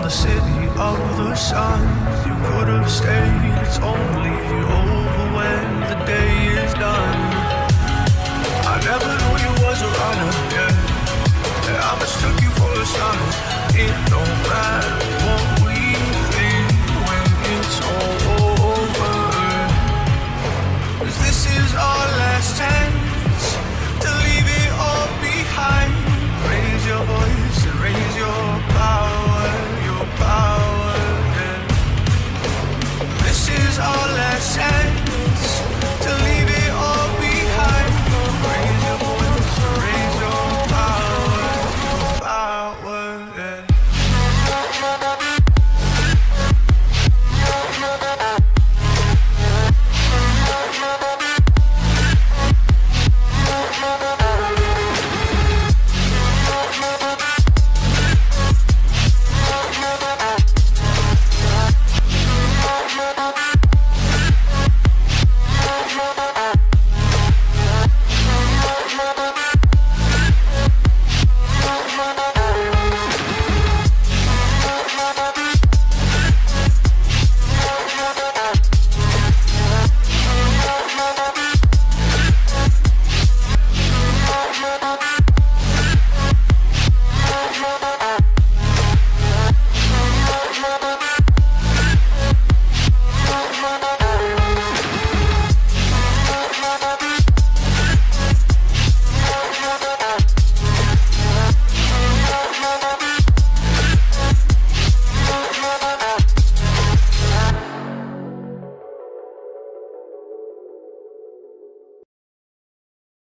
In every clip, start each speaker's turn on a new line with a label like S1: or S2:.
S1: the city of the sun. You could have stayed, it's only over when the day is done. I never knew you was a runner, yeah. I mistook you for a son. It don't matter what we think when it's all over. 'Cause this is our last chance to leave it all behind. Raise your voice and raise your power, yeah. This is our last chance to leave it all behind. Raise your voice and raise your power, yeah.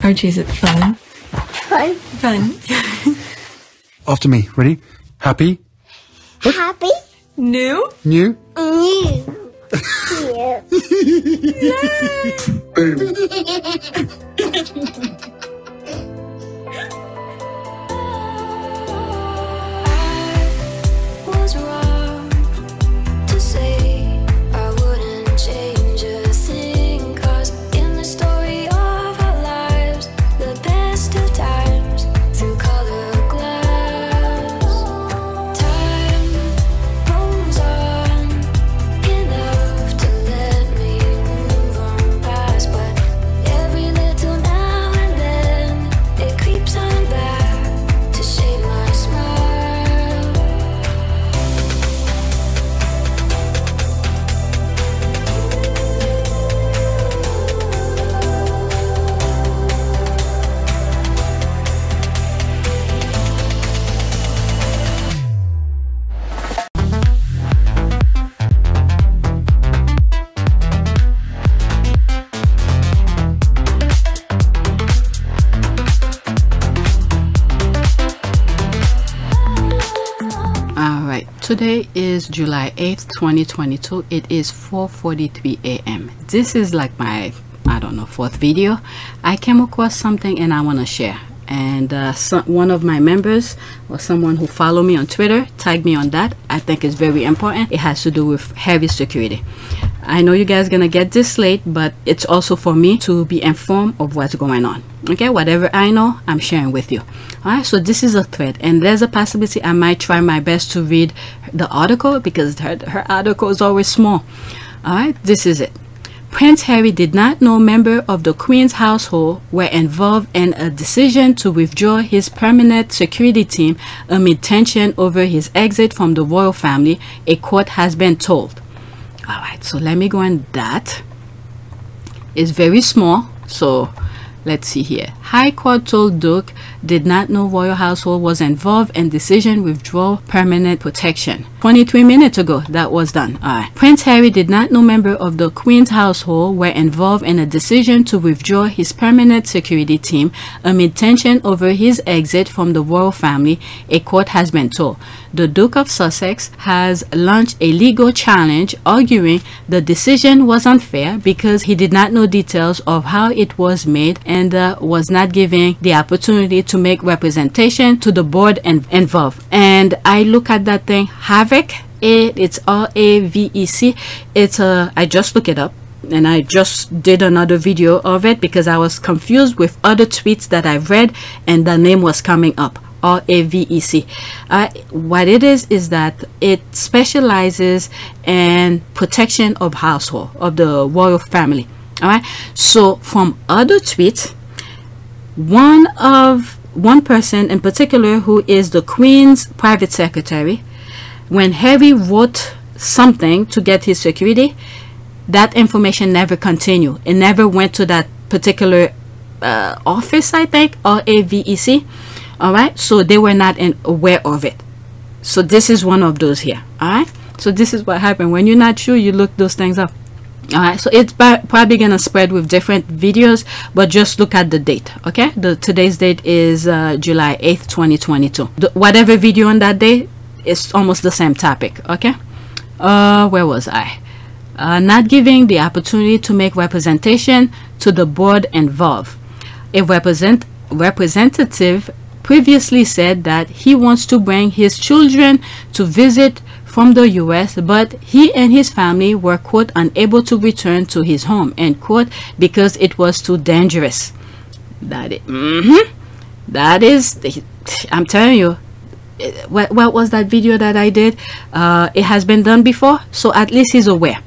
S2: Archie, is it fun?
S3: Fun.
S2: Fun.
S4: After me. Ready? Happy?
S3: Happy.
S2: New?
S4: New?
S3: New.
S5: Was wrong to say I wouldn't change a thing, 'cause in the story of our lives, the best of times through colored glass, time moves on enough to let me move on past, but every little now and then it creeps on back to shape my smile.
S2: Today is July 8th, 2022. It is 4:43 a.m. This is like my, I don't know, fourth video. I came across something and I want to share. And one of my members or someone who follow me on Twitter tagged me on that. I think it's very important. It has to do with heavy security. I know you guys gonna get this late, but it's also for me to be informed of what's going on. Okay, whatever I know, I'm sharing with you. All right, so this is a thread, and there's a possibility I might try my best to read the article because her article is always small. All right, this is it. Prince Harry did not know members of the Queen's household were involved in a decision to withdraw his permanent security team amid tension over his exit from the royal family, a court has been told. All right, so let me go on that. It's very small, so let's see here. High Court told Duke did not know royal household was involved in decision withdraw permanent protection. 23 minutes ago that was done. All right. Prince Harry did not know members of the Queen's household were involved in a decision to withdraw his permanent security team amid tension over his exit from the royal family, a court has been told. The Duke of Sussex has launched a legal challenge arguing the decision was unfair because he did not know details of how it was made and was not given the opportunity to make representation to the board involved. And I look at that thing, Havec, it's RAVEC. It's I just looked it up and I just did another video of it because I was confused with other tweets that I've read and the name was coming up. RAVEC. What it is that it specializes in protection of household of the royal family. All right, so from other tweets, one person in particular, who is the Queen's private secretary, when Harry wrote something to get his security, that information never continued. It never went to that particular office, I think, or RAVEC. All right, so they were not aware of it. So this is one of those here. All right, so this is what happened when you're not sure, you look those things up. All right, so it's probably gonna spread with different videos, but just look at the date. Okay, today's date is July 8th 2022. Whatever video on that day is almost the same topic. Okay, where was I? Not giving the opportunity to make representation to the board involved. A representative previously said that he wants to bring his children to visit from the US, but he and his family were, quote, unable to return to his home, end quote, because it was too dangerous. That is, I'm telling you, what was that video that I did? It has been done before, so at least he's aware.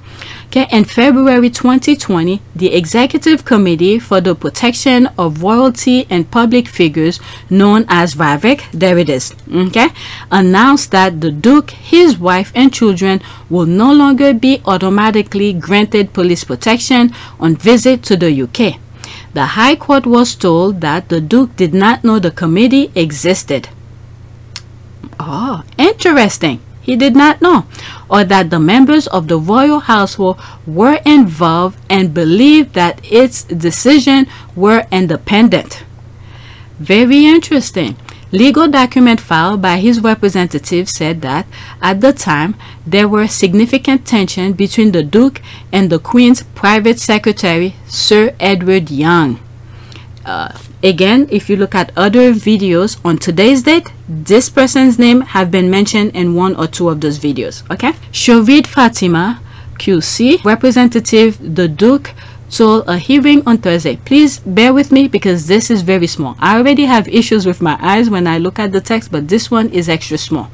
S2: Okay, in February 2020, the Executive Committee for the Protection of Royalty and Public Figures, known as RAVEC, there it is, okay, announced that the Duke, his wife, and children will no longer be automatically granted police protection on visit to the UK. The High Court was told that the Duke did not know the committee existed. Oh, interesting. He did not know, or that the members of the royal household were involved and believed that its decisions were independent. Very interesting. Legal document filed by his representative said that at the time there were significant tension between the Duke and the Queen's private secretary, Sir Edward Young. Again, if you look at other videos on today's date, this person's name have been mentioned in one or two of those videos. Okay, Shovid Fatima QC, representative the Duke, told a hearing on Thursday. Please bear with me because this is very small. I already have issues with my eyes when I look at the text, but this one is extra small.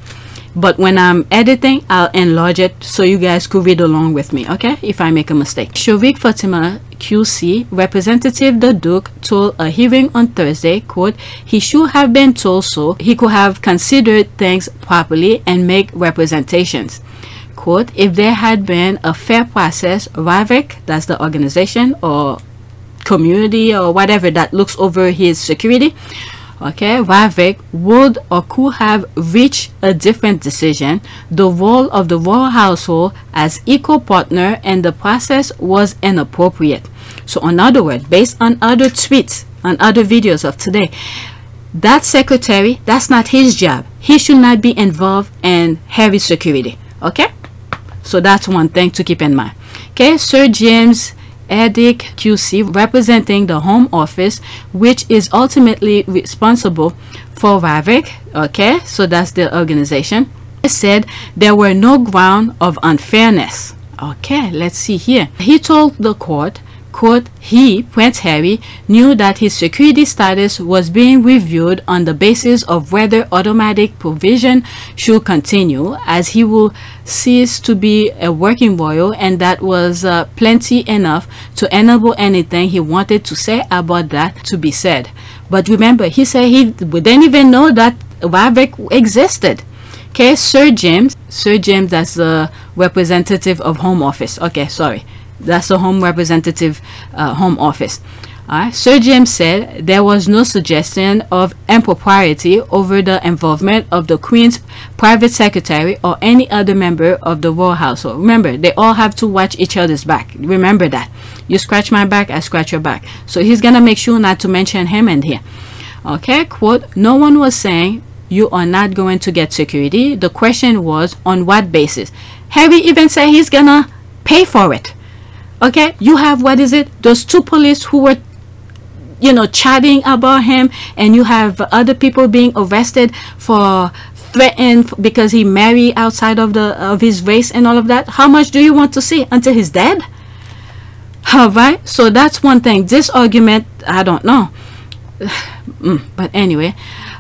S2: But when I'm editing, I'll enlarge it so you guys could read along with me, okay, if I make a mistake. Shovid Fatima QC, representative the Duke, told a hearing on Thursday, quote, he should have been told so he could have considered things properly and make representations. Quote, if there had been a fair process, RAVEC, that's the organization or community or whatever that looks over his security, okay, RAVEC would or could have reached a different decision. The role of the royal household as equal partner and the process was inappropriate. So in other words, based on other tweets and other videos of today, that secretary, that's not his job. He should not be involved in Harry's security. Okay, so that's one thing to keep in mind. Okay, Sir James Edick QC, representing the Home Office, which is ultimately responsible for RAVEC, okay, so that's the organization, said there were no ground of unfairness. Okay, let's see here. He told the court, quote, he, Prince Harry, knew that his security status was being reviewed on the basis of whether automatic provision should continue, as he will cease to be a working royal, and that was plenty enough to enable anything he wanted to say about that to be said. But remember, he said he didn't even know that RAVEC existed. Okay, Sir James, that's the representative of Home Office. Okay, sorry. That's the Home Representative Home Office. Sir James said there was no suggestion of impropriety over the involvement of the Queen's private secretary or any other member of the royal household. Remember, they all have to watch each other's back. Remember that. You scratch my back, I scratch your back. So he's gonna make sure not to mention him in here. Okay, quote, no one was saying you are not going to get security. The question was on what basis. Harry even said he's gonna pay for it. Okay, you have, what is it, those two police who were, you know, chatting about him, and you have other people being arrested for threatened because he married outside of his race and all of that. How much do you want to see until he's dead? All right, so that's one thing. This argument, I don't know. But anyway,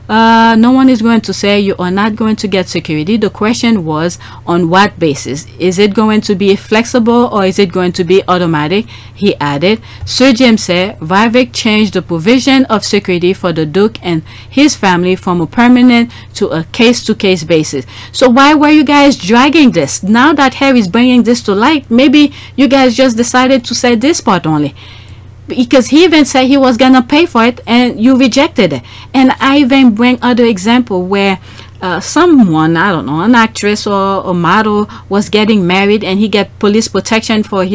S2: no one is going to say you are not going to get security. The question was on what basis. Is it going to be flexible or is it going to be automatic? He added. Sir James said Vivek changed the provision of security for the Duke and his family from a permanent to a case-to-case basis. So why were you guys dragging this? Now that Harry is bringing this to light, maybe you guys just decided to say this part only. Because he even said he was gonna pay for it and you rejected it. And I even bring other example where someone, I don't know, an actress or a model was getting married and he get police protection for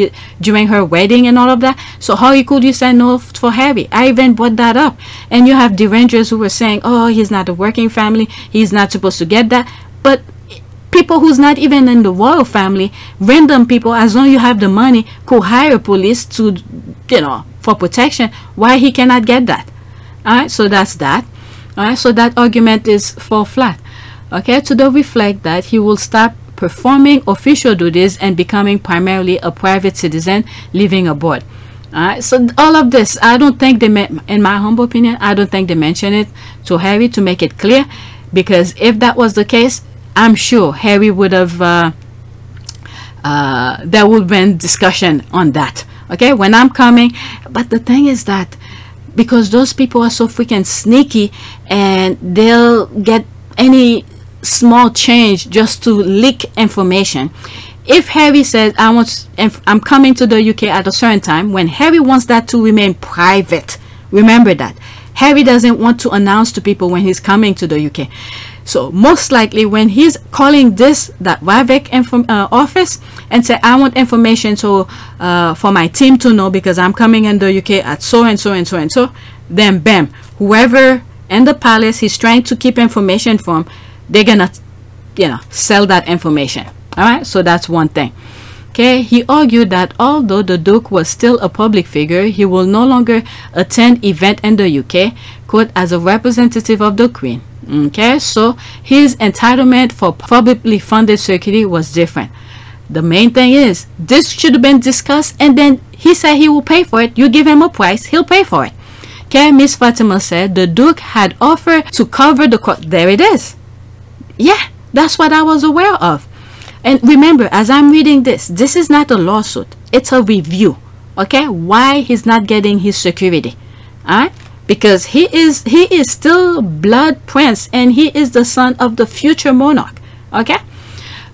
S2: during her wedding and all of that. So how could you say no for Harry? I even brought that up. And you have derangers who were saying, oh, he's not a working family, he's not supposed to get that. But people who's not even in the royal family, random people, as long as you have the money, could hire police to, you know, for protection. Why he cannot get that? All right, so that's that. All right, so that argument is fall flat. Okay, to the reflect that he will stop performing official duties and becoming primarily a private citizen living abroad. All right, so all of this, I don't think they in my humble opinion, I don't think they mentioned it to Harry to make it clear, because if that was the case, I'm sure Harry would have there would have been discussion on that. Okay, when I'm coming. But the thing is that because those people are so freaking sneaky and they'll get any small change just to leak information. If Harry says I'm coming to the UK at a certain time, when Harry wants that to remain private, remember that Harry doesn't want to announce to people when he's coming to the UK. So most likely when he's calling that Vivek office and say, I want information for my team to know because I'm coming in the UK at so and so and so and so, then bam, whoever in the palace he's trying to keep information from, they're gonna, you know, sell that information. All right, so that's one thing. Okay, he argued that although the Duke was still a public figure, he will no longer attend event in the UK, quote, as a representative of the Queen. Okay, so his entitlement for publicly funded security was different. The main thing is this should have been discussed, and then he said he will pay for it. You give him a price, he'll pay for it. Okay, Miss Fatima said the Duke had offered to cover the cost. There it is. Yeah, that's what I was aware of. And remember, as I'm reading this is not a lawsuit, it's a review. Okay, why he's not getting his security? All right, because he is still blood prince and he is the son of the future monarch. Okay,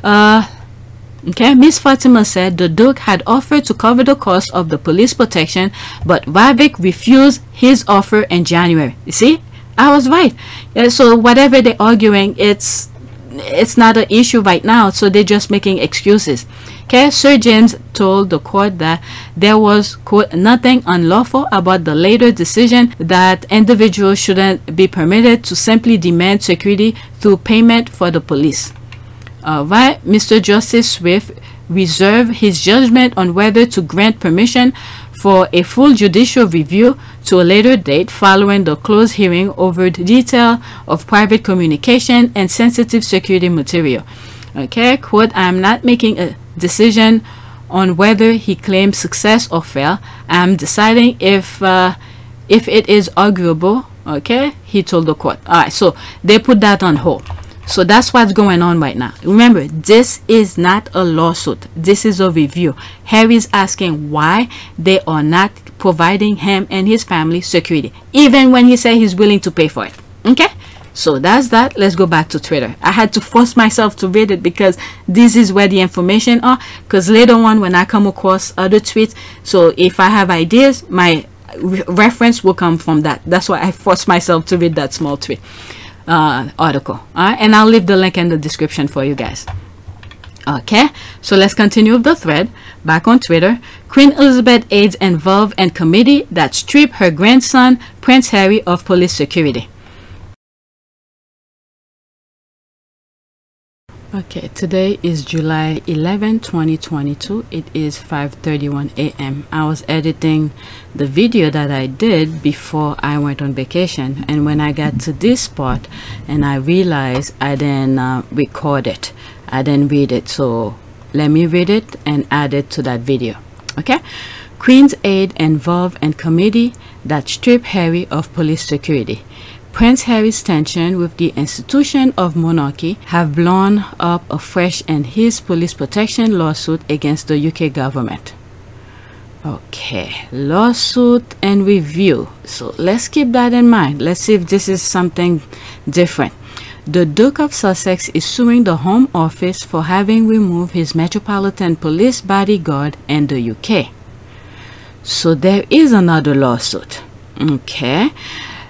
S2: okay, Miss Fatima said the Duke had offered to cover the cost of the police protection, but Vivek refused his offer in January. You see, I was right. Yeah, so whatever they're arguing, it's not an issue right now, so they're just making excuses. Okay, Sir James told the court that there was, quote, nothing unlawful about the later decision that individuals shouldn't be permitted to simply demand security through payment for the police. Right, Mr. Justice Swift reserved his judgment on whether to grant permission for a full judicial review to a later date following the closed hearing over the detail of private communication and sensitive security material. Okay, quote, I am not making a decision on whether he claims success or fail. I am deciding if it is arguable. Okay, he told the court. All right, so they put that on hold. So that's what's going on right now. Remember, this is not a lawsuit. This is a review. Harry's asking why they are not providing him and his family security, even when he said he's willing to pay for it. Okay, so that's that. Let's go back to Twitter. I had to force myself to read it because this is where the information are, because later on when I come across other tweets, so if I have ideas, my reference will come from that. That's why I forced myself to read that small tweet article. All right, and I'll leave the link in the description for you guys. Okay, so let's continue with the thread. Back on Twitter, Queen Elizabeth aides involved in committee that strip her grandson Prince Harry of police security. Okay, today is July 11, 2022. It is 5:31 a.m. I was editing the video that I did before I went on vacation, and when I got to this part and I realized I didn't record it, I didn't read it, so let me read it and add it to that video. Okay, Queen's aide involved in committee that strip Harry of police security. Prince Harry's tension with the institution of monarchy have blown up afresh in his police protection lawsuit against the UK government. Okay, lawsuit and review. So let's keep that in mind. Let's see if this is something different. The Duke of Sussex is suing the Home Office for having removed his Metropolitan Police bodyguard in the UK. So there is another lawsuit. Okay.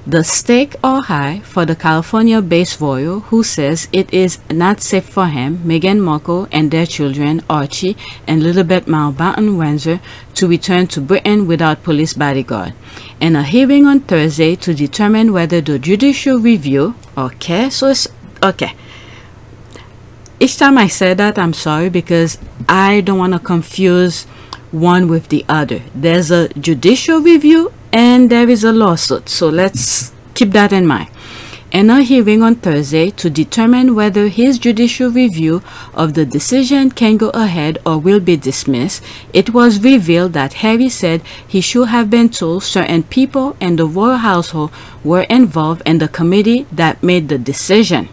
S2: The stakes are high for the California-based royal who says it is not safe for him, Meghan Markle, and their children, Archie and Lilibet Mountbatten-Windsor, to return to Britain without police bodyguard. In a hearing on Thursday to determine whether the judicial review, okay, so it's, okay. Each time I say that, I'm sorry because I don't want to confuse one with the other. There's a judicial review and there is a lawsuit, so let's keep that in mind. In a hearing on Thursday to determine whether his judicial review of the decision can go ahead or will be dismissed, it was revealed that Harry said he should have been told certain people in the royal household were involved in the committee that made the decision.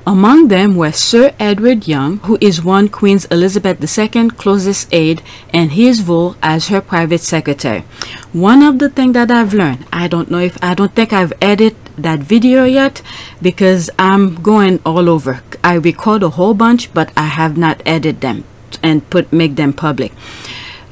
S2: Among them were Sir Edward Young, who is one Queen Elizabeth II's closest aide, and his role as her private secretary. One of the things that I've learned, I don't think I've edited that video yet because I'm going all over. I record a whole bunch, but I have not edited them and make them public.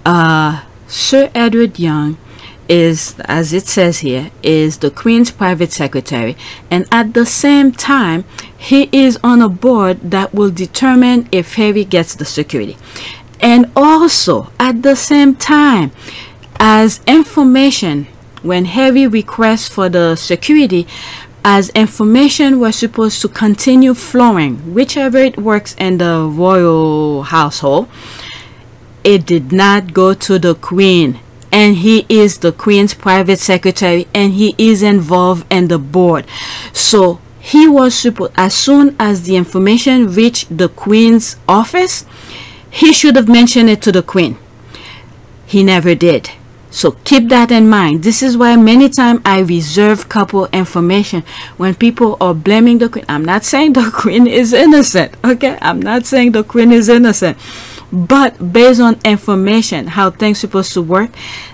S2: Sir Edward Young is, as it says here, is the Queen's private secretary, and at the same time he is on a board that will determine if Harry gets the security. And also at the same time, as information, when Harry requests for the security, as information was supposed to continue flowing, whichever it works in the royal household, it did not go to the Queen. And he is the Queen's private secretary and he is involved in the board. So he was supposed, as soon as the information reached the Queen's office, he should have mentioned it to the Queen. He never did. So keep that in mind. This is why many times I reserve couple information when people are blaming the Queen. I'm not saying the Queen is innocent. Okay, I'm not saying the Queen is innocent. But based on information, how things supposed to work,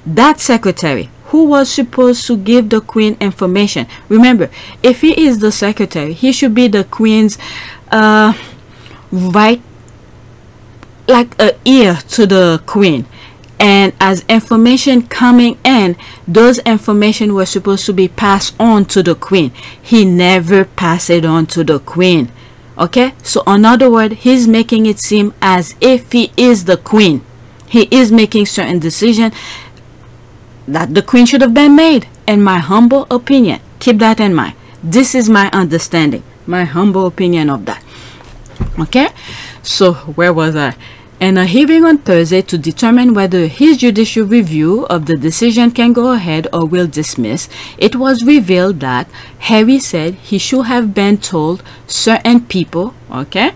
S2: that secretary who was supposed to give the Queen information, remember, if he is the secretary, he should be the Queen's right, like a ear to the Queen. And as information coming in, those information were supposed to be passed on to the Queen. He never passed it on to the Queen. Okay, so in other words, he's making it seem as if he is the Queen. He is making certain decisions that the Queen should have been made, in my humble opinion. Keep that in mind. This is my understanding, my humble opinion of that. Okay, so where was I? In a hearing on Thursday to determine whether his judicial review of the decision can go ahead or will dismiss, it was revealed that Harry said he should have been told certain people, okay,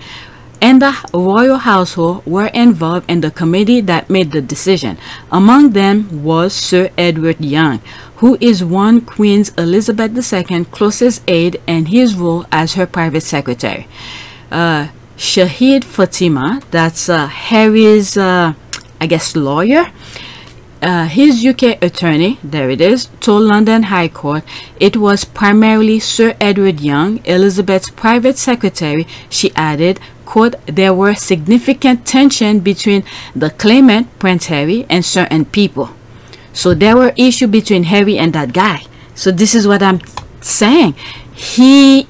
S2: in the royal household were involved in the committee that made the decision. Among them was Sir Edward Young, who is one Queen Elizabeth II's closest aide and his role as her private secretary. Shahid Fatima, that's Harry's, I guess, lawyer, his UK attorney, there it is, told London High Court it was primarily Sir Edward Young, Elizabeth's private secretary. She added, quote, there were significant tension between the claimant, Prince Harry, and certain people. So there were issues between Harry and that guy. So this is what I'm saying. He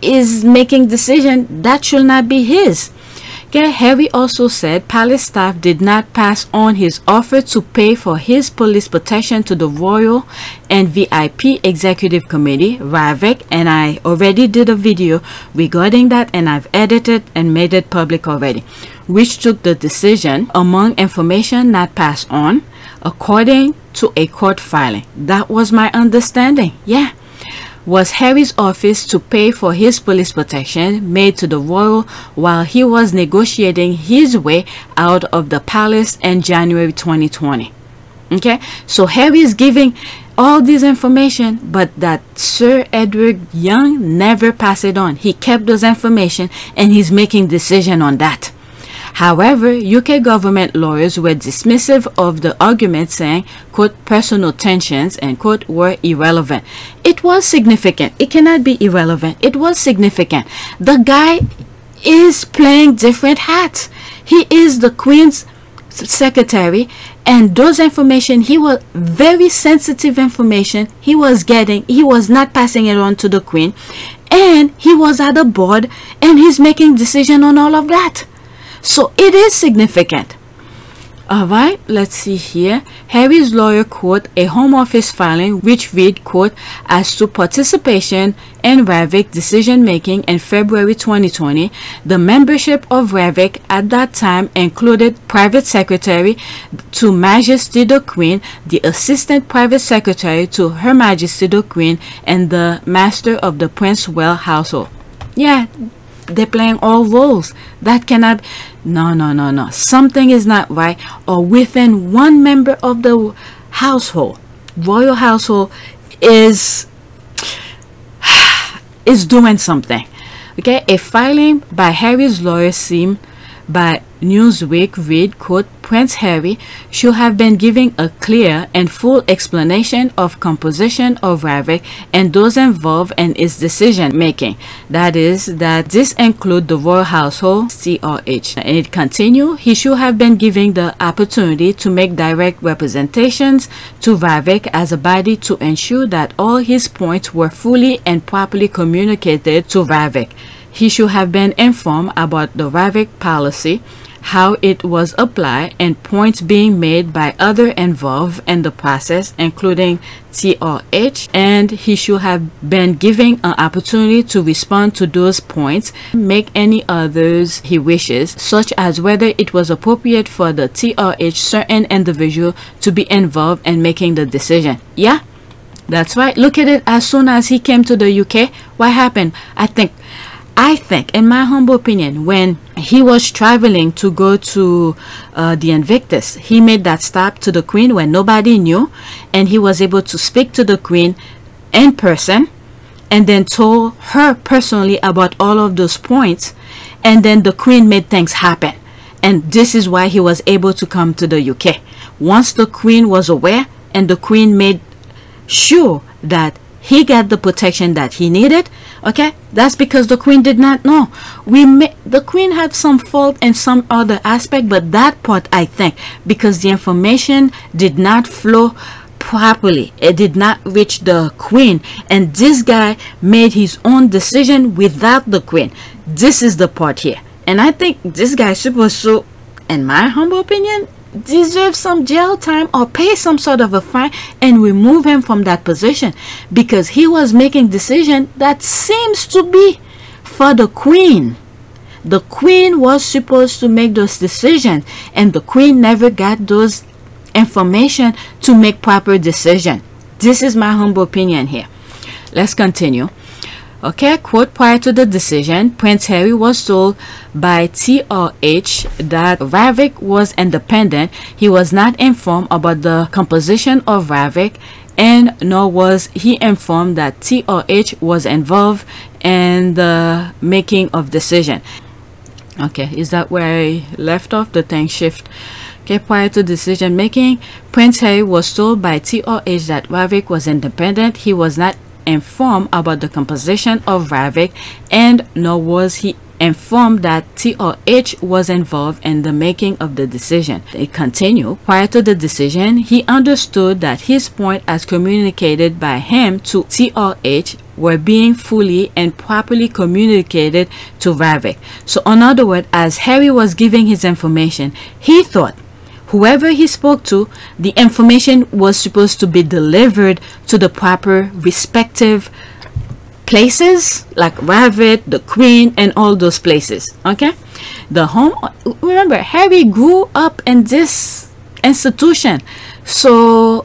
S2: is making decision that should not be his. Okay, Harry also said palace staff did not pass on his offer to pay for his police protection to the Royal and VIP Executive Committee, RAVEC, and I already did a video regarding that and I've edited and made it public already, which took the decision among information not passed on according to a court filing. That was my understanding. Yeah. Was Harry's office to pay for his police protection made to the royal while he was negotiating his way out of the palace in January 2020. Okay, so Harry is giving all this information, but that Sir Edward Young never passed it on. He kept those information and he's making decision on that. However, UK government lawyers were dismissive of the argument, saying, quote, personal tensions, end quote, were irrelevant. It was significant. It cannot be irrelevant. It was significant. The guy is playing different hats. He is the Queen's secretary, and those information, he was very sensitive information he was getting. He was not passing it on to the Queen, and he was at the board and he's making decision on all of that. So it is significant. All right, let's see here. Harry's lawyer quote a Home Office filing which read, quote, as to participation in RAVIC decision making in February 2020, the membership of RAVIC at that time included Private Secretary to Majesty the Queen, the Assistant Private Secretary to Her Majesty the Queen, and the Master of the Prince Well household. Yeah, they're playing all roles. That cannot, no, something is not right. Or within one member of the household, royal household is doing something. Okay, a filing by Harry's lawyer seemed by Newsweek read, quote, Prince Harry should have been giving a clear and full explanation of composition of RAVIC and those involved in its decision making. That is, that this include the royal household, CRH. And it continue, he should have been giving the opportunity to make direct representations to RAVIC as a body to ensure that all his points were fully and properly communicated to RAVIC. He should have been informed about the RAVIC policy, how it was applied, and points being made by others involved in the process, including TRH, and he should have been given an opportunity to respond to those points, make any others he wishes, such as whether it was appropriate for the TRH certain individual to be involved in making the decision. Yeah, that's right. Look at it. As soon as he came to the UK, what happened? I think, in my humble opinion, when he was traveling to go to the INVICTUS, he made that stop to the Queen when nobody knew, and he was able to speak to the Queen in person and then told her personally about all of those points, and then the Queen made things happen. And this is why he was able to come to the UK. Once the Queen was aware and the Queen made sure that he got the protection that he needed, okay, that's because the Queen did not know. The Queen had some fault in some other aspect, but that part, I think, because the information did not flow properly, it did not reach the Queen, and this guy made his own decision without the Queen. This is the part here, and I think this guy is supposed to, in my humble opinion, deserve some jail time or pay some sort of a fine and remove him from that position, because he was making decision that seems to be for the Queen. The Queen was supposed to make those decisions, and the Queen never got those information to make proper decision. This is my humble opinion here. Let's continue. Okay, quote, prior to the decision, Prince Harry was told by TRH that RAVIC was independent. He was not informed about the composition of RAVIC, and nor was he informed that TRH was involved in the making of decision. Okay, is that where I left off? The thing shift. Okay, prior to decision making, Prince Harry was told by TRH that RAVIC was independent. He was not informed about the composition of RAVIC, and nor was he informed that TRH was involved in the making of the decision. It continued, prior to the decision, he understood that his point as communicated by him to TRH were being fully and properly communicated to RAVIC. So in other words, as Harry was giving his information, he thought whoever he spoke to, the information was supposed to be delivered to the proper respective places, like RAVIC, the Queen, and all those places. Okay, remember, Harry grew up in this institution, so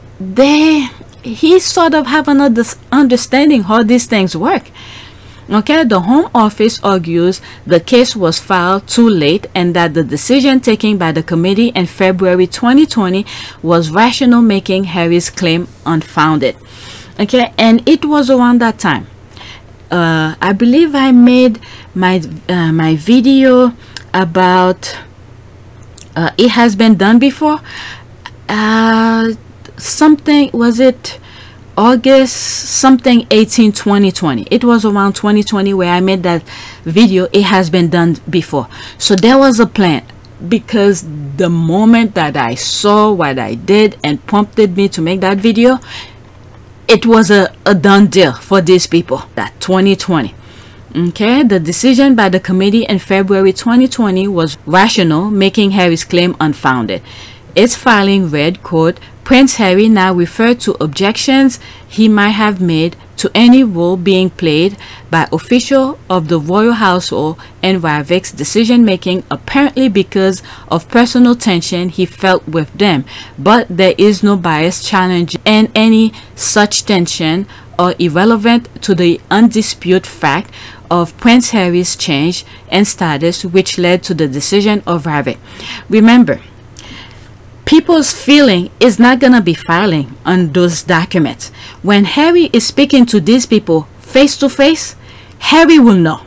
S2: he sort of have another understanding how these things work. Okay, the Home Office argues the case was filed too late and that the decision taken by the committee in February 2020 was rational, making Harry's claim unfounded. Okay, and it was around that time. I believe I made my my video about it has been done before. Something, was it August something 18 2020? It was around 2020 where I made that video. It has been done before, so there was a plan, because the moment that I saw what I did and prompted me to make that video, it was a done deal for these people. That 2020. Okay, the decision by the committee in February 2020 was rational, making Harry's claim unfounded. Its filing read, quote, Prince Harry now referred to objections he might have made to any role being played by officials of the royal household in Warwick's decision-making, apparently because of personal tension he felt with them, but there is no bias challenge in any such tension or irrelevant to the undisputed fact of Prince Harry's change in status, which led to the decision of Warwick. Remember, people's feeling is not gonna be filing on those documents. When Harry is speaking to these people face to face, Harry will know.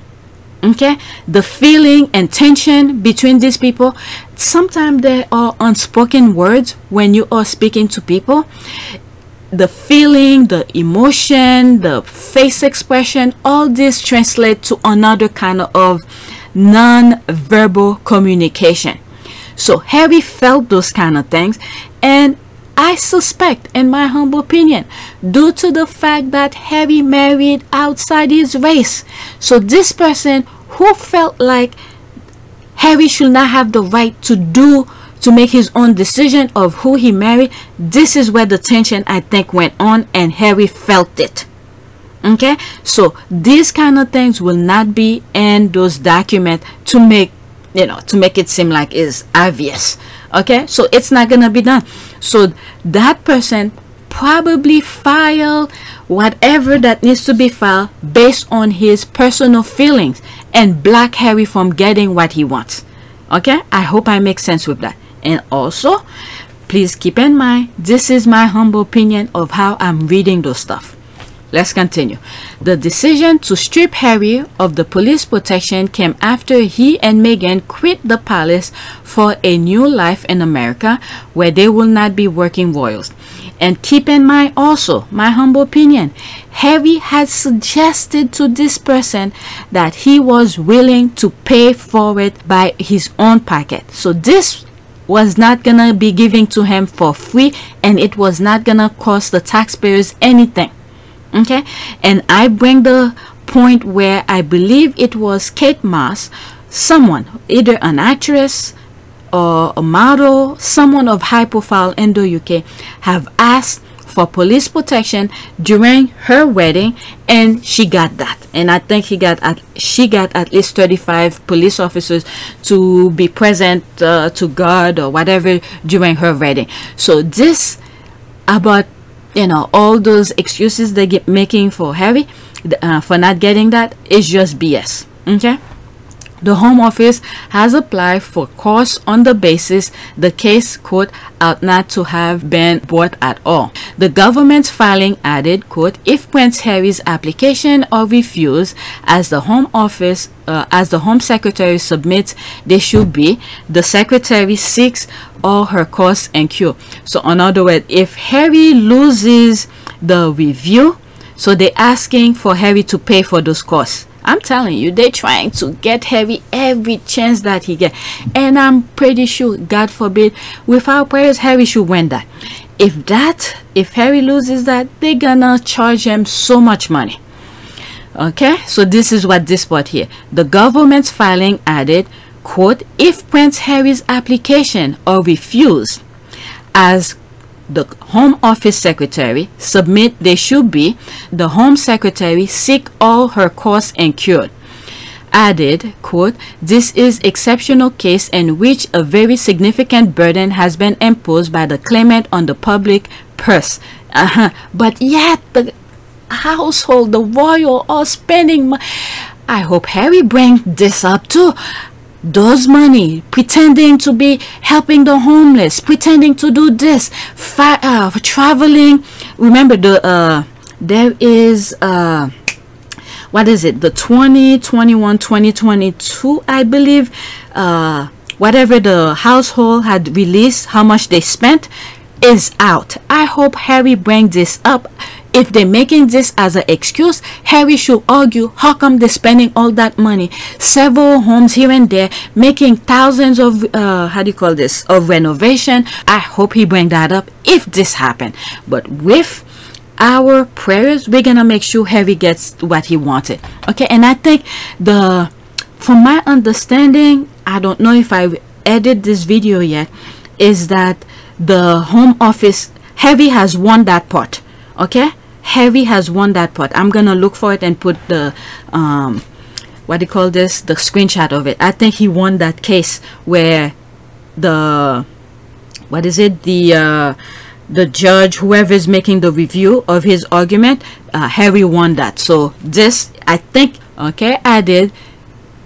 S2: Okay, the feeling and tension between these people, sometimes there are unspoken words when you are speaking to people. The feeling, the emotion, the face expression, all this translate to another kind of non-verbal communication. So Harry felt those kind of things, and I suspect, in my humble opinion, due to the fact that Harry married outside his race. So this person who felt like Harry should not have the right to make his own decision of who he married, this is where the tension, I think, went on, and Harry felt it. Okay, so these kind of things will not be in those documents to make, you know, to make it seem like it's obvious. Okay, so it's not gonna be done. So that person probably filed whatever that needs to be filed based on his personal feelings and block Harry from getting what he wants. Okay, I hope I make sense with that. And also, please keep in mind, this is my humble opinion of how I'm reading those stuff. Let's continue. The decision to strip Harry of the police protection came after he and Meghan quit the palace for a new life in America, where they will not be working royals. And keep in mind also, my humble opinion, Harry had suggested to this person that he was willing to pay for it by his own pocket. So this was not gonna be given to him for free, and it was not gonna cost the taxpayers anything. Okay, and I bring the point where I believe it was Kate Moss, someone, either an actress or a model, someone of high profile in the UK, have asked for police protection during her wedding, and she got that. And I think she got at least 35 police officers to be present to guard or whatever during her wedding. So this about, you know, all those excuses they get making for Harry for not getting that is just BS. Okay, the Home Office has applied for costs on the basis the case, quote, ought not to have been brought at all. The government's filing added, quote, if Prince Harry's application are refused as the Home Office as the Home Secretary submits they should be, the Secretary seeks all her costs incurred. So in other words, if Harry loses the review, so they're asking for Harry to pay for those costs. I'm telling you, they're trying to get Harry every chance that he gets, and I'm pretty sure, God forbid, with our prayers, Harry should win that. If Harry loses that, they're gonna charge him so much money. Okay, so this is what this part here, the government's filing added, quote, if Prince Harry's application are refused as the Home Office Secretary submit they should be, the Home Secretary seek all her costs incurred. Added, quote, this is exceptional case in which a very significant burden has been imposed by the claimant on the public purse. But yet household, the royal, all spending money. I hope Harry brings this up too. Those money, pretending to be helping the homeless, pretending to do this, traveling. Remember there is what is it, the 2021 2022, I believe, whatever the household had released, how much they spent is out. I hope Harry brings this up. If they're making this as an excuse, Harry should argue how come they're spending all that money, several homes here and there, making thousands of of renovation. I hope he bring that up if this happened. But with our prayers, we're gonna make sure Harry gets what he wanted. Okay, and I think from my understanding, I don't know if I edited this video yet, is that the Home Office, Harry has won that part. Okay, Harry has won that part. I'm gonna look for it and put the the screenshot of it. I think he won that case where the the judge, whoever is making the review of his argument, Harry won that. So this, I think, okay, I did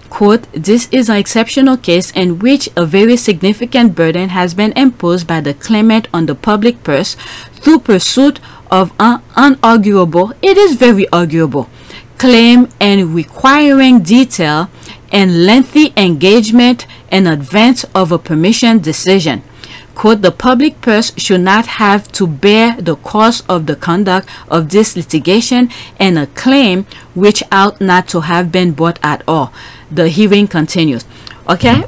S2: quote, "This is an exceptional case in which a very significant burden has been imposed by the claimant on the public purse through pursuit of an unarguable," it is very arguable, "claim and requiring detail and lengthy engagement in advance of a permission decision." Quote, "The public purse should not have to bear the cost of the conduct of this litigation and a claim which ought not to have been brought at all." The hearing continues. Okay,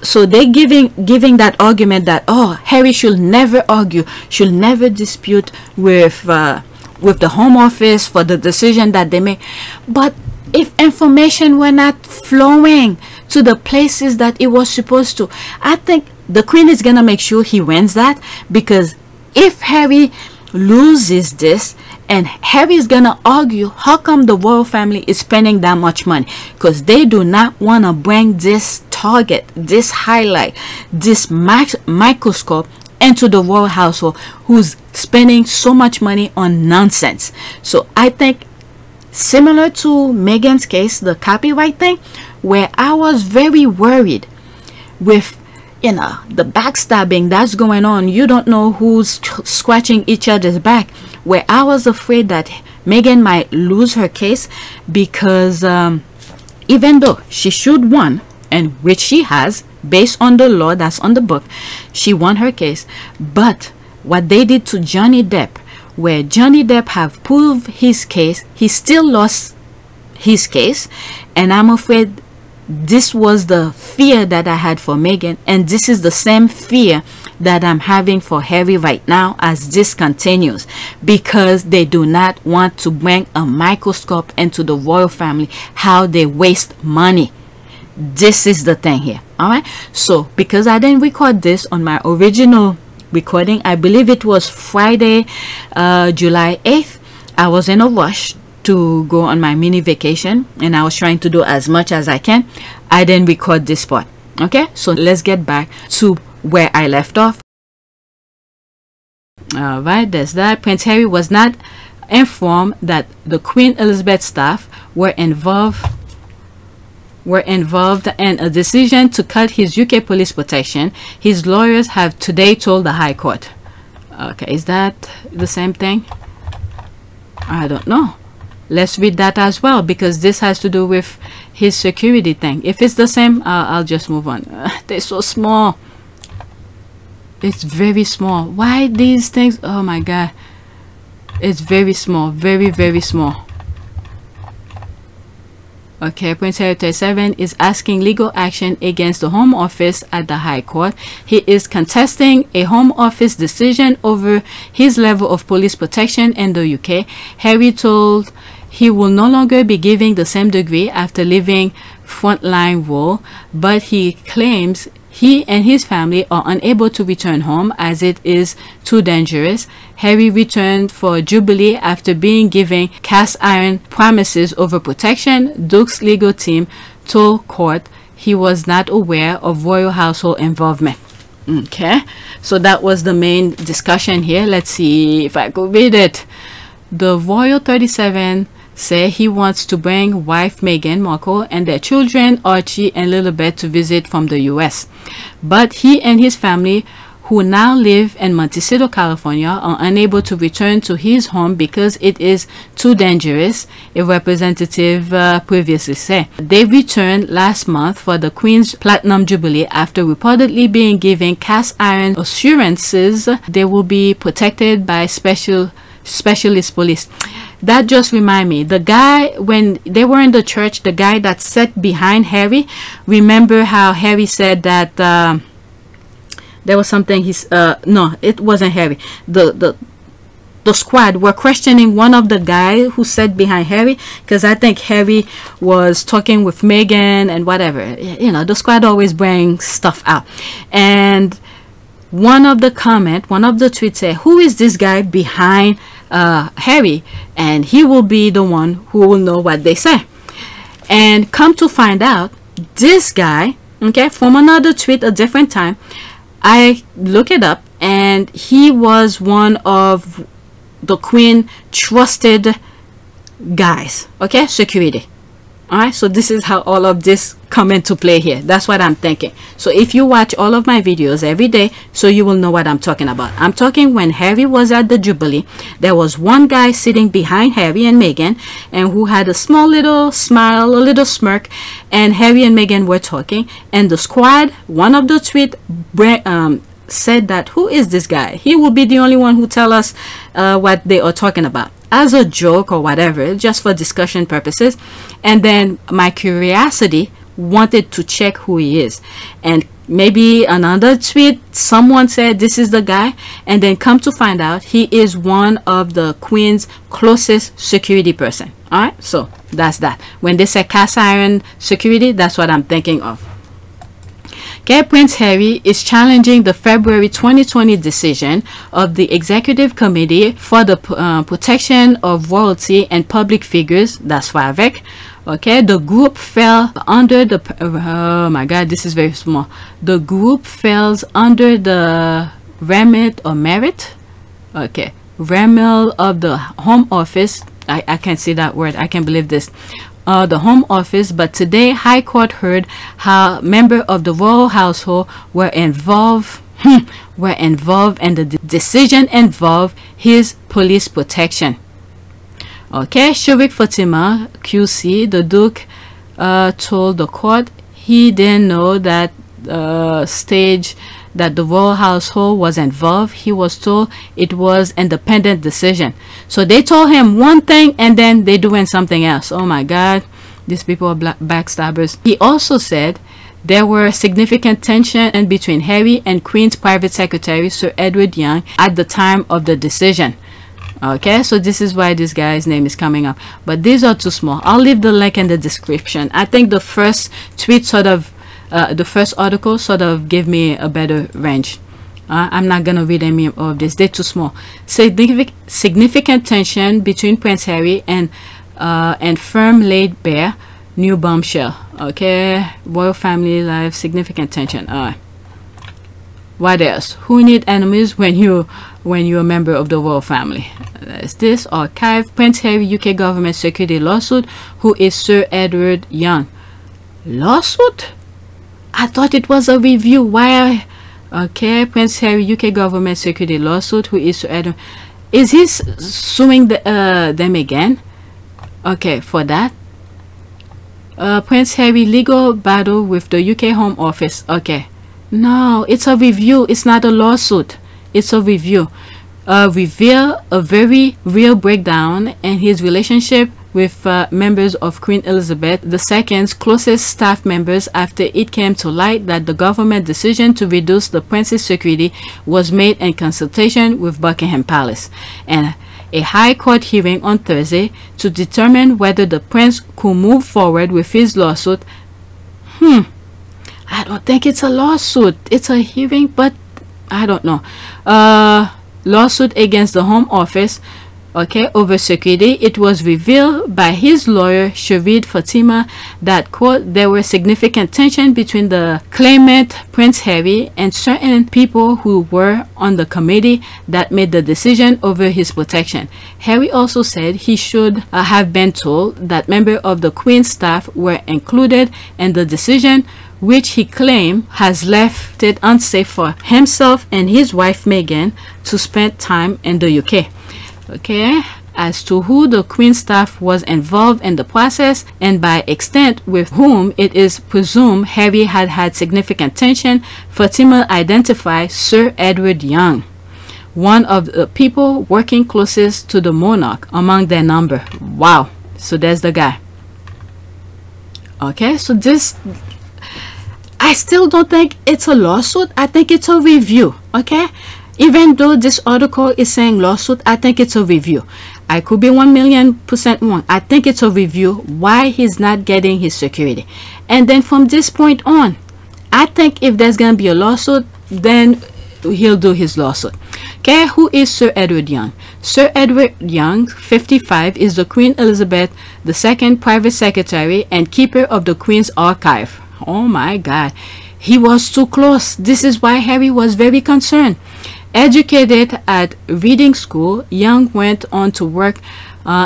S2: so they giving that argument that, oh, Harry should never argue, should never dispute with the Home Office for the decision that they make. But if information were not flowing to the places that it was supposed to, I think the Queen is gonna make sure he wins that, because if Harry loses this and Harry is gonna argue how come the royal family is spending that much money, because they do not want to bring this target, this highlight, this microscope into the royal household who's spending so much money on nonsense. So I think similar to Meghan's case, the copyright thing, where I was very worried with the backstabbing that's going on. You don't know who's scratching each other's back, where I was afraid that Meghan might lose her case, because even though she should won, and which she has based on the law that's on the book, she won her case. But what they did to Johnny Depp, where Johnny Depp have proved his case, he still lost his case, and I'm afraid this was the fear that I had for Meghan, and this is the same fear that I'm having for Harry right now as this continues, because they do not want to bring a microscope into the royal family, how they waste money. This is the thing here. All right, so because I didn't record this on my original recording, I believe it was Friday, July 8th, I was in a rush to go on my mini vacation, and I was trying to do as much as I can. I didn't record this part. Okay, so let's get back to where I left off. All right, there's that. Prince Harry was not informed that the Queen Elizabeth staff were involved in a decision to cut his UK police protection. His lawyers have today told the High Court. Okay, is that the same thing? I don't know. Let's read that as well, because this has to do with his security thing. If it's the same, I'll just move on. They're so small. It's very small. Why these things? Oh my god, it's very small, very, very small. Okay, Prince Harry 37 is asking legal action against the Home Office at the High Court. He is contesting a Home Office decision over his level of police protection in the UK. Harry told he will no longer be giving the same degree after leaving frontline role, but he claims he and his family are unable to return home as it is too dangerous. Harry returned for Jubilee after being given cast iron promises over protection. Duke's legal team told court he was not aware of royal household involvement. Okay, so that was the main discussion here. Let's see if I could read it. the Royal 37 say he wants to bring wife Meghan Markle and their children Archie and Lilibet to visit from the US, but he and his family, who now live in Montecito, California, are unable to return to his home because it is too dangerous, a representative previously said. They returned last month for the Queen's Platinum Jubilee after reportedly being given cast iron assurances they will be protected by specialist police. That just remind me, the guy, when they were in the church, the guy that sat behind Harry, remember how Harry said that there was something no, it wasn't Harry. The squad were questioning one of the guys who sat behind Harry, because I think Harry was talking with Meghan and whatever. You know, the squad always brings stuff out. And one of the tweets said, who is this guy behind Harry? And he will be the one who will know what they say. And come to find out, this guy, okay, from another tweet a different time, I look it up, and he was one of the Queen trusted guys, okay, security. All right, so this is how all of this come into play here. That's what I'm thinking. So if you watch all of my videos every day, so you will know what I'm talking about. I'm talking when Harry was at the Jubilee, there was one guy sitting behind Harry and Meghan, and who had a small little smile, a little smirk, and Harry and Meghan were talking, and the squad, one of the tweet said that, who is this guy? He will be the only one who tell us what they are talking about, as a joke or whatever, just for discussion purposes. And then my curiosity wanted to check who he is, and maybe another tweet someone said this is the guy, and then come to find out he is one of the Queen's closest security person. All right, so that's that. When they say cast iron security, that's what I'm thinking of. Okay, Prince Harry is challenging the February 2020 decision of the Executive Committee for the Protection of Royalty and Public Figures, that's FAVEC. Okay, the group fell under the oh my god, this is very small. The group falls under the remit or merit, okay, remit of the Home Office. I can't say that word, I can't believe this. The Home Office, but today High Court heard how members of the royal household were involved and the decision involved his police protection. Okay, Shuvik Fatima QC, the Duke, told the court he didn't know that stage that the royal household was involved. He was told it was independent decision. So they told him one thing and then they doing something else. Oh my god, these people are backstabbers. He also said there were significant tension between Harry and Queen's private secretary Sir Edward Young at the time of the decision. Okay, so this is why this guy's name is coming up, but these are too small. I'll leave the link in the description. I think the first tweet sort of the first article sort of gave me a better range. I'm not gonna read any of this, they're too small. Significant tension between Prince Harry and firm laid bare, new bombshell. Okay, royal family life, significant tension. What else? Who need enemies when you're a member of the royal family? Is this archive? Prince Harry UK government security lawsuit. Who is Sir Edward Young? Lawsuit? I thought it was a review. Why? Okay, Prince Harry UK government security lawsuit. Who is Sir Edward? Is he suing them again? Okay, for that. Prince Harry legal battle with the UK Home Office. Okay, no, it's a review. It's not a lawsuit. It's a review. Reveal a very real breakdown in his relationship with members of Queen Elizabeth II's closest staff members after it came to light that the government decision to reduce the prince's security was made in consultation with Buckingham Palace, and a High Court hearing on Thursday to determine whether the prince could move forward with his lawsuit. I don't think it's a lawsuit. It's a hearing, but I don't know. Lawsuit against the Home Office okay, over security. It was revealed by his lawyer Sharif Fatima that, quote, there were significant tension between the claimant Prince Harry and certain people who were on the committee that made the decision over his protection. Harry also said he should have been told that members of the Queen's staff were included in the decision, which he claimed has left it unsafe for himself and his wife Meghan to spend time in the UK. Okay, as to who the Queen's staff was involved in the process and by extent with whom it is presumed Harry had had significant tension, Fatima identified Sir Edward Young, one of the people working closest to the monarch among their number. Wow, so there's the guy. Okay, so this, I still don't think it's a lawsuit. I think it's a review. Okay, even though this article is saying lawsuit, I think it's a review. I could be 1,000,000% wrong. I think it's a review why he's not getting his security. And then from this point on, I think if there's gonna be a lawsuit, then he'll do his lawsuit. Okay, who is Sir Edward Young? Sir Edward Young, 55, is the Queen Elizabeth II private secretary and keeper of the Queen's archive. Oh my God, he was too close. This is why Harry was very concerned. Educated at Reading School, Young went on to work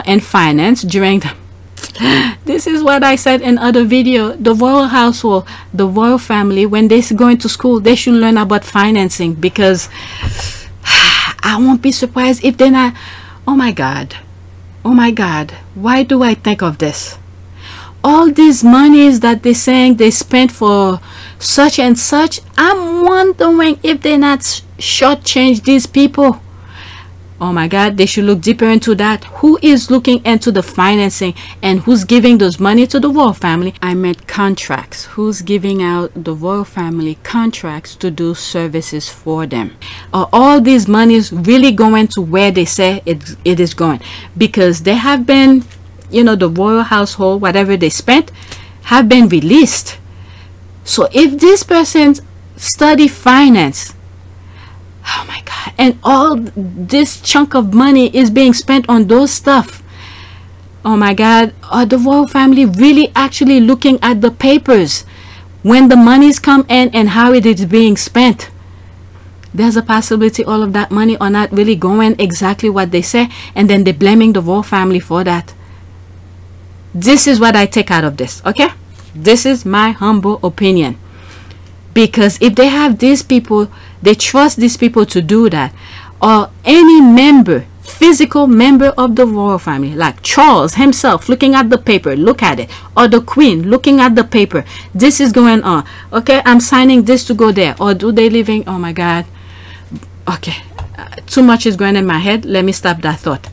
S2: in finance during the this is what I said in other video. The royal household, the royal family, when they're going to school, they should learn about financing, because I won't be surprised if they're not. Oh my God, oh my God, why do I think of this? All these monies that they're saying they spent for such and such, I'm wondering if they're not shortchange these people. Oh my God, they should look deeper into that. Who is looking into the financing and who's giving those money to the royal family? I meant contracts. Who's giving out the royal family contracts to do services for them? Are all these monies really going to where they say it is going? Because they have been, you know, the royal household, whatever they spent, have been released. So if this person study finance, oh my God, and all this chunk of money is being spent on those stuff, oh my God, are the royal family really actually looking at the papers when the monies come in and how it is being spent? There's a possibility all of that money are not really going exactly what they say, and then they're blaming the royal family for that. This is what I take out of this. Okay, this is my humble opinion. Because if they have these people, they trust these people to do that, or any member, physical member of the royal family, like Charles himself looking at the paper, look at it, or the Queen looking at the paper, this is going on. Okay, I'm signing this to go there. Or do they living? Oh my God. Okay, too much is going in my head. Let me stop that thought.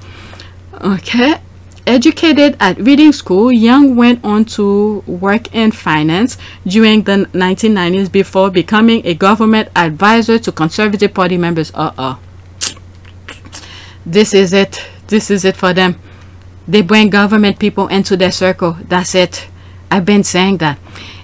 S2: Okay. Educated at Reading School, Young went on to work in finance during the 1990s before becoming a government advisor to Conservative Party members. This is it. This is it for them. They bring government people into their circle. That's it. I've been saying that.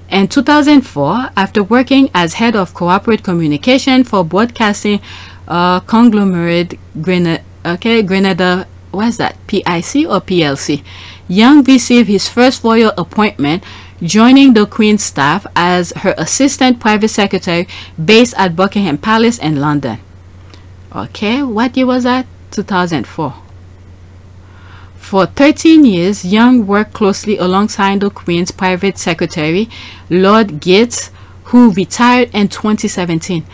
S2: In 2004, after working as head of corporate communication for broadcasting conglomerate Grenada, what's that, PIC or PLC, Young received his first royal appointment, joining the Queen's staff as her assistant private secretary based at Buckingham Palace in London. Okay, what year was that? 2004. For 13 years, Young worked closely alongside the Queen's private secretary, Lord Gates, who retired in 2017.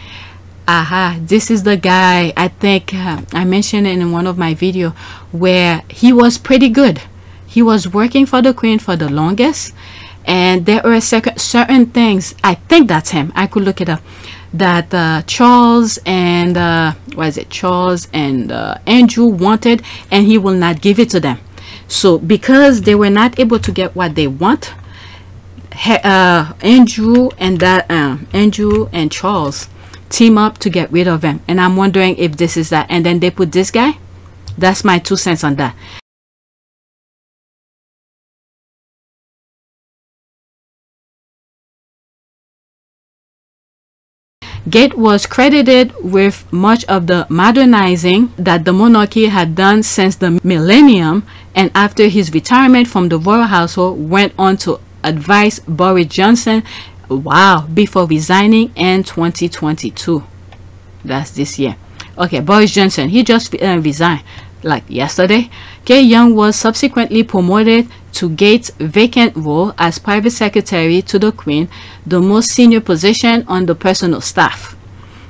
S2: This is the guy, I think I mentioned it in one of my videos, where he was pretty good. He was working for the Queen for the longest, and there were certain things, I think that's him, I could look it up, that Charles and Charles and Andrew wanted, and he will not give it to them. So because they were not able to get what they want, Andrew and Charles team up to get rid of him, and I'm wondering if this is that. And then they put this guy. That's my 2 cents on that. Gates was credited with much of the modernizing that the monarchy had done since the millennium, and after his retirement from the royal household went on to advise Boris Johnson, before resigning in 2022. That's this year. Okay, Boris Johnson, he just resigned like yesterday. Okay, Young was subsequently promoted to Gates' vacant role as private secretary to the Queen, the most senior position on the personal staff.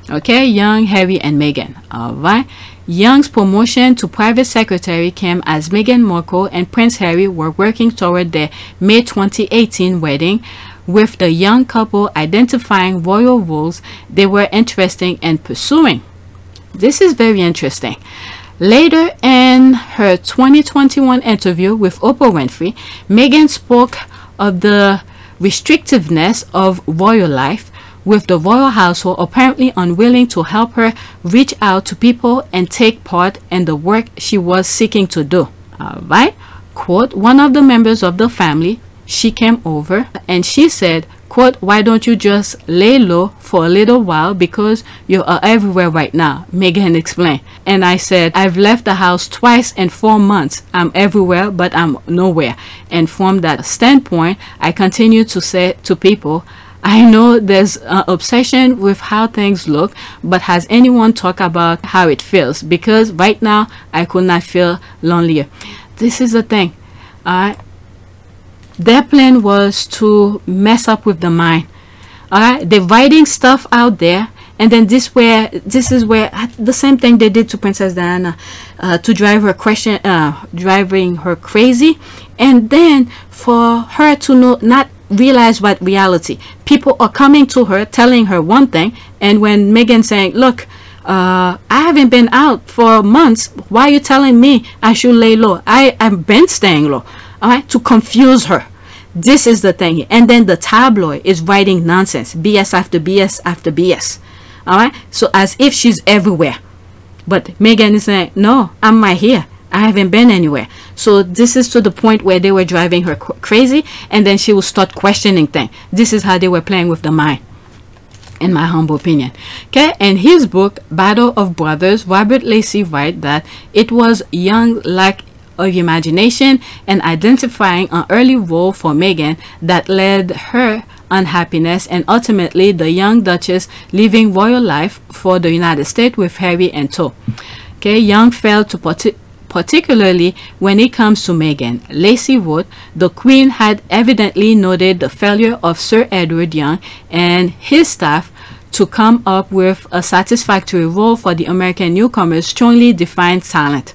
S2: Okay, Young, Harry, and Meghan. All right. Young's promotion to private secretary came as Meghan Markle and Prince Harry were working toward their May 2018 wedding, with the young couple identifying royal roles they were interested in pursuing. This is very interesting. Later in her 2021 interview with Oprah Winfrey, Meghan spoke of the restrictiveness of royal life, with the royal household apparently unwilling to help her reach out to people and take part in the work she was seeking to do. Alright, quote, one of the members of the family, she came over and she said, quote, why don't you just lay low for a little while because you are everywhere right now, Meghan explained. And I said, I've left the house twice in 4 months. I'm everywhere, but I'm nowhere. And from that standpoint, I continue to say to people, I know there's an obsession with how things look, but has anyone talked about how it feels? Because right now, I could not feel lonelier. This is the thing. Their plan was to mess up with the mind. Alright, they're writing stuff out there, and then this is where the same thing they did to Princess Diana, to drive her driving her crazy, and then for her to not realize what reality. People are coming to her telling her one thing, and when Meghan saying, look, I haven't been out for months, why are you telling me I should lay low? I've been staying low. All right, to confuse her. This is the thing. And then the tabloid is writing nonsense, BS after BS after BS. All right, so as if she's everywhere, but Meghan is saying, no, I'm right here, I haven't been anywhere. So this is to the point where they were driving her crazy, and then she will start questioning things. This is how they were playing with the mind, in my humble opinion. Okay, in his book Battle of Brothers, Robert Lacey writes that it was Young lack of imagination and identifying an early role for Meghan that led her unhappiness, and ultimately the young Duchess living royal life for the United States with Harry in tow. Okay, Young failed to particularly when it comes to Meghan. Lacey wrote, the Queen had evidently noted the failure of Sir Edward Young and his staff to come up with a satisfactory role for the American newcomer's strongly defined talent.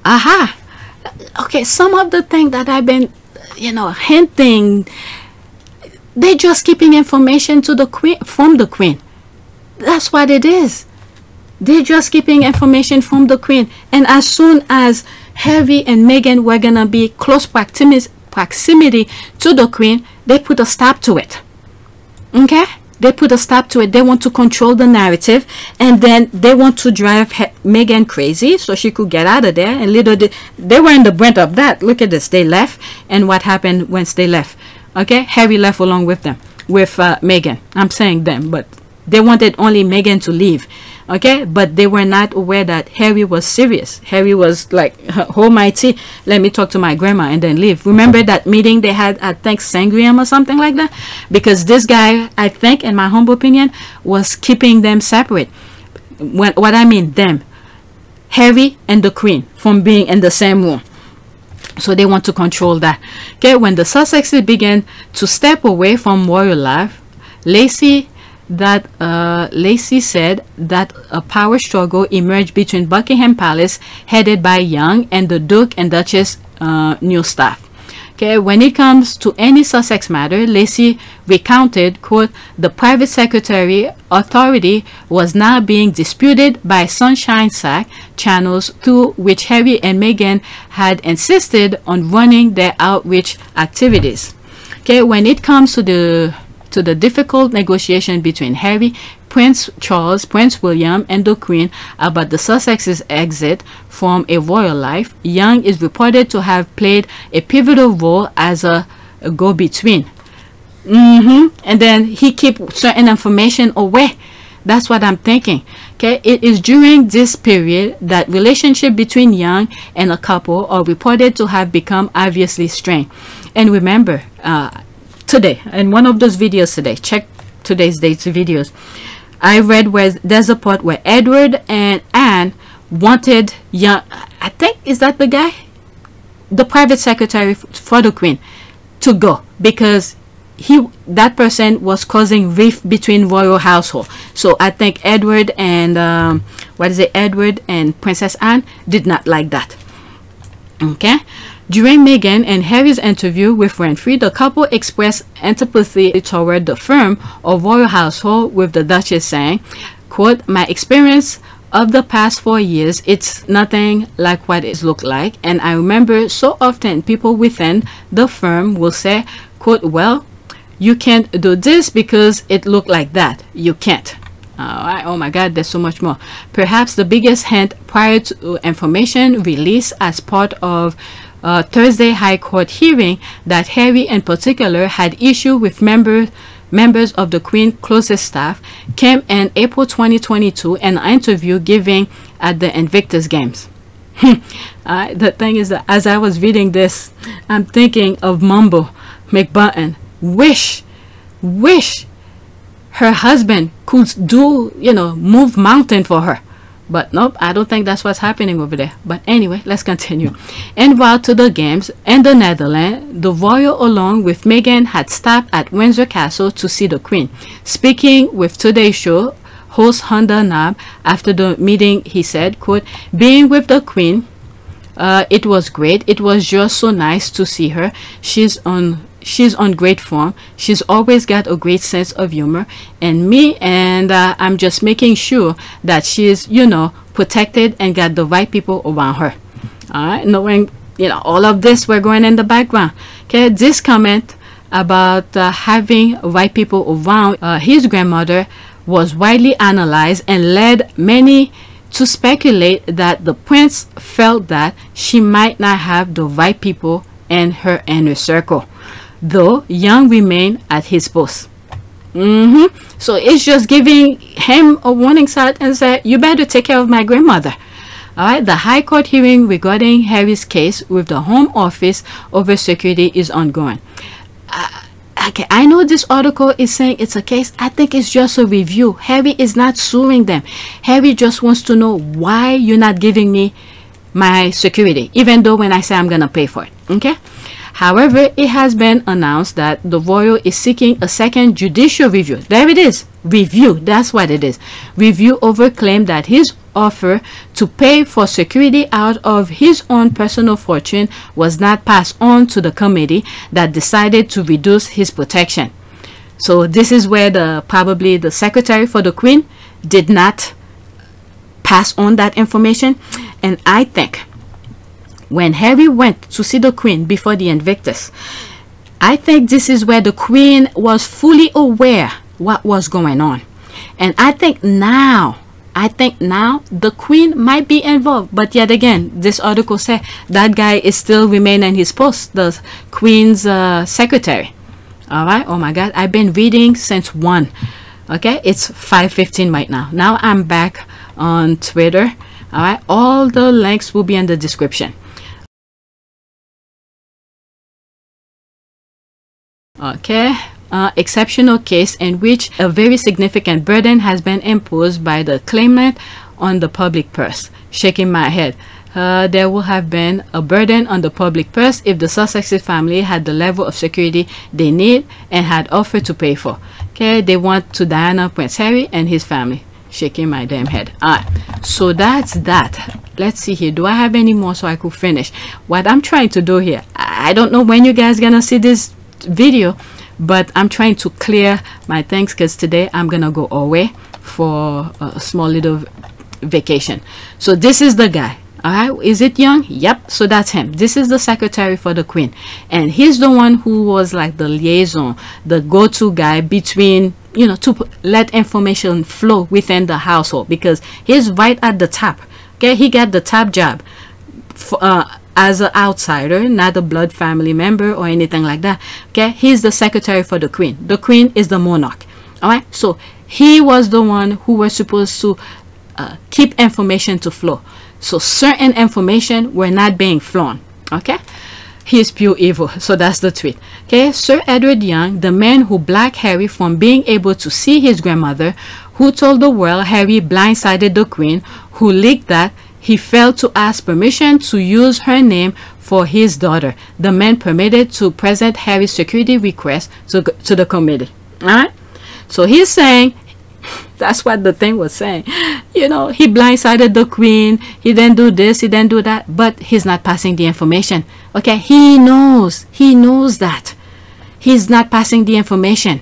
S2: Aha! Okay, some of the things that I've been, hinting, they're just keeping information to the Queen, from the Queen. That's what it is. They're just keeping information from the Queen. And as soon as Harry and Meghan were gonna be close proximity to the Queen, they put a stop to it. Okay? They put a stop to it. They want to control the narrative, and then they want to drive Meghan crazy so she could get out of there. And they were in the brink of that. Look at this. They left, and what happened once they left? Okay, Harry left along with them, with Meghan. I'm saying them, but they wanted only Meghan to leave. Okay, but they were not aware that Harry was serious. Harry was like, oh my tea, let me talk to my grandma and then leave. Remember that meeting they had at Sangrium or something like that? Because this guy, I think, in my humble opinion, was keeping them separate. What I mean, them, Harry and the Queen, from being in the same room. So they want to control that. Okay, when the Sussexes began to step away from royal life, Lacey said that a power struggle emerged between Buckingham Palace, headed by Young, and the Duke and Duchess new staff. Okay, when it comes to any Sussex matter, Lacey recounted, quote, the private secretary authority was now being disputed by Sunshine Sack channels through which Harry and Meghan had insisted on running their outreach activities. Okay, when it comes to the difficult negotiation between Harry, Prince Charles, Prince William, and the Queen about the Sussexes' exit from a royal life, Young is reported to have played a pivotal role as a go-between. And then he keep certain information away. That's what I'm thinking. Okay, it is during this period that relationship between Young and a couple are reported to have become obviously strained. And remember, today, in one of those videos today, check today's dates videos, I read where there's a part where Edward and Anne wanted Young, I think, is that the guy? The private secretary for the Queen, to go, because that person was causing rift between royal household. So I think Edward and Edward and Princess Anne did not like that. Okay, during Meghan and Harry's interview with Winfrey, the couple expressed antipathy toward the firm or royal household, with the Duchess saying, quote, "My experience of the past 4 years, it's nothing like what it looked like, and I remember so often people within the firm will say, quote, well, you can't do this because it looked like that. You can't." Oh my God, there's so much more. Perhaps the biggest hint prior to information released as part of Thursday High Court hearing that Harry in particular had issue with members of the Queen's closest staff came in April 2022 in an interview given at the Invictus Games. The thing is that as I was reading this, I'm thinking of Mumbo McButton. Wish her husband could do, move mountain for her. But nope, I don't think that's what's happening over there. But anyway, let's continue. En route to the games in the Netherlands, the royal along with Meghan had stopped at Windsor Castle to see the Queen. Speaking with Today's Show host Hunter Knob after the meeting, he said, quote, "Being with the Queen, it was great. It was just so nice to see her. She's on great form. She's always got a great sense of humor, and I'm just making sure that she's, protected and got the right people around her." All right, knowing, all of this, we're going in the background. Okay, this comment about having right people around his grandmother was widely analyzed and led many to speculate that the prince felt that she might not have the right people in her inner circle, though Young remained at his post. So it's just giving him a warning shot and say, you better take care of my grandmother. All right, the High Court hearing regarding Harry's case with the Home Office over security is ongoing. Okay, I know this article is saying it's a case. I think it's just a review. Harry is not suing them. Harry just wants to know why you're not giving me my security, even though when I say I'm gonna pay for it. Okay. However, it has been announced that the royal is seeking a second judicial review. There it is. Review. That's what it is. Review over claim that his offer to pay for security out of his own personal fortune was not passed on to the committee that decided to reduce his protection. So this is where probably the secretary for the Queen did not pass on that information. And I think when Harry went to see the Queen before the Invictus, I think this is where the Queen was fully aware what was going on. And I think now the Queen might be involved. But yet again, this article said that guy is still remaining in his post, the Queen's secretary. All right. Oh my God, I've been reading since 1. Okay, it's 5:15 right now. Now I'm back on Twitter. All right, all the links will be in the description. Okay, exceptional case in which a very significant burden has been imposed by the claimant on the public purse. Shaking my head. There would have been a burden on the public purse if the Sussex family had the level of security they need and had offered to pay for. Okay, they want to Diana, Prince Harry, and his family. Shaking my damn head. Alright, so that's that. Let's see here. Do I have any more so I could finish? What I'm trying to do here, I don't know when you guys gonna see this video, but I'm trying to clear my things because today I'm gonna go away for a small little vacation. So this is the guy. All right, is it Young? Yep. So that's him. This is the secretary for the Queen, and he's the one who was like the liaison, the go-to guy between, to let information flow within the household, because he's right at the top. Okay, he got the top job as an outsider, not a blood family member or anything like that. Okay, he's the secretary for the queen. The queen is the monarch. All right, so he was the one who was supposed to keep information to flow. So certain information were not being flown. Okay, he is pure evil. So that's the tweet. Okay, Sir Edward Young, the man who blocked Harry from being able to see his grandmother, who told the world Harry blindsided the queen, who leaked that he failed to ask permission to use her name for his daughter. The man permitted to present Harry's security request to the committee. All right, so he's saying, that's what the thing was saying, you know, he blindsided the queen, he didn't do this, he didn't do that, but he's not passing the information. Okay, he knows that he's not passing the information,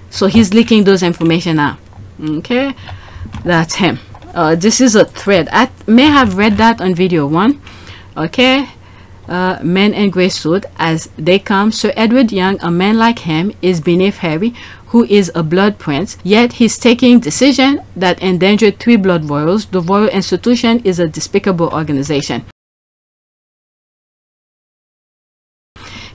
S2: so he's leaking those information out. Okay, that's him. This is a thread. I may have read that on video 1. Okay, men in gray suit as they come. Sir Edward Young, a man like him, is beneath Harry, who is a blood prince, yet he's taking decision that endangered 3 blood royals. The royal institution is a despicable organization.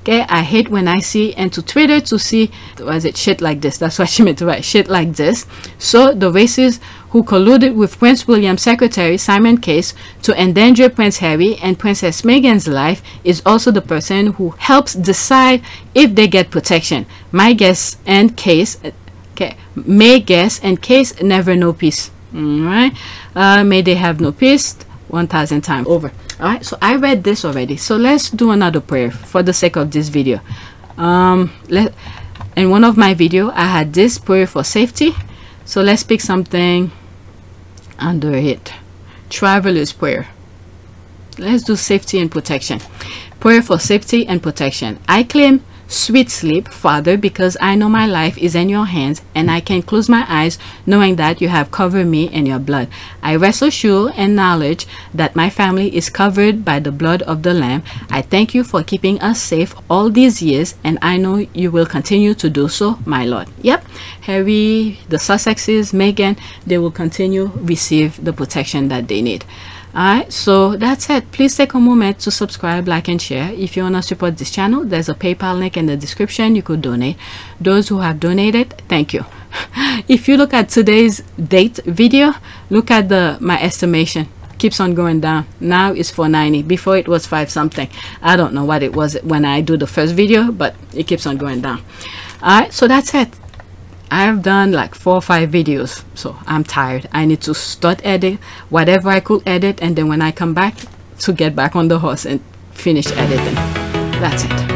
S2: Okay, I hate when I see into Twitter to see, was it shit like this? That's what she meant to write, shit like this. So the racists who colluded with Prince William's secretary Simon Case to endanger Prince Harry and Princess Meghan's life is also the person who helps decide if they get protection. My guess and Case, okay, may guess and Case never know peace. All right, may they have no peace 1,000 times over. All right, so I read this already, so let's do another prayer for the sake of this video. In one of my video I had this prayer for safety, so let's pick something under it. Traveler's prayer. Let's do safety and protection. Prayer for safety and protection. I claim sweet sleep, Father, because I know my life is in your hands and I can close my eyes knowing that you have covered me in your blood. I rest assured and knowledge that my family is covered by the blood of the Lamb. I thank you for keeping us safe all these years, and I know you will continue to do so, my Lord. Yep, Harry, the Sussexes, Meghan, they will continue receive the protection that they need. Alright, so that's it. Please take a moment to subscribe, like, and share. If you want to support this channel, there's a PayPal link in the description. You could donate. Those who have donated, thank you. If you look at today's date video, look at my estimation. Keeps on going down. Now it's 490. Before it was 5 something. I don't know what it was when I do the first video, but it keeps on going down. Alright, so that's it. I've done like 4 or 5 videos, so I'm tired. I need to start edit whatever I could edit, and then when I come back, to get back on the horse and finish editing. That's it.